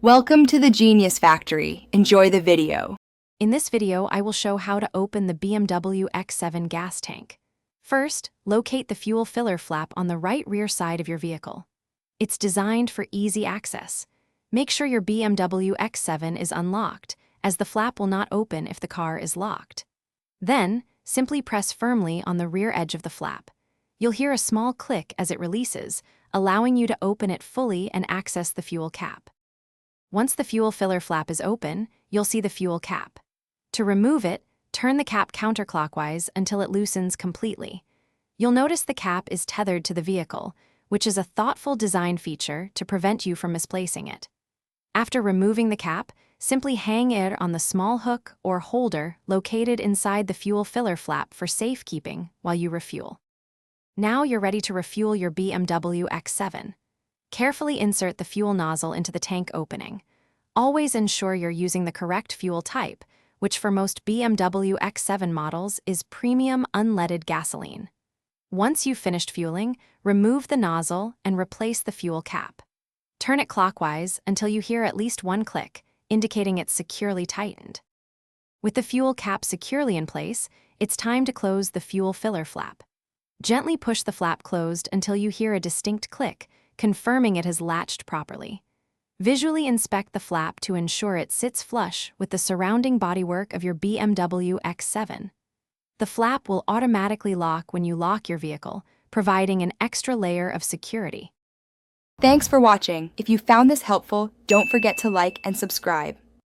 Welcome to the Genius Factory. Enjoy the video. In this video, I will show how to open the BMW X7 gas tank. First, locate the fuel filler flap on the right rear side of your vehicle. It's designed for easy access. Make sure your BMW X7 is unlocked, as the flap will not open if the car is locked. Then, simply press firmly on the rear edge of the flap. You'll hear a small click as it releases, allowing you to open it fully and access the fuel cap. Once the fuel filler flap is open, you'll see the fuel cap. To remove it, turn the cap counterclockwise until it loosens completely. You'll notice the cap is tethered to the vehicle, which is a thoughtful design feature to prevent you from misplacing it. After removing the cap, simply hang it on the small hook or holder located inside the fuel filler flap for safekeeping while you refuel. Now you're ready to refuel your BMW X7. Carefully insert the fuel nozzle into the tank opening. Always ensure you're using the correct fuel type, which for most BMW X7 models is premium unleaded gasoline. Once you've finished fueling, remove the nozzle and replace the fuel cap. Turn it clockwise until you hear at least one click, indicating it's securely tightened. With the fuel cap securely in place, it's time to close the fuel filler flap. Gently push the flap closed until you hear a distinct click, confirming it has latched properly. Visually inspect the flap to ensure it sits flush with the surrounding bodywork of your BMW X7. The flap will automatically lock when you lock your vehicle, providing an extra layer of security. Thanks for watching. If you found this helpful, don't forget to like and subscribe.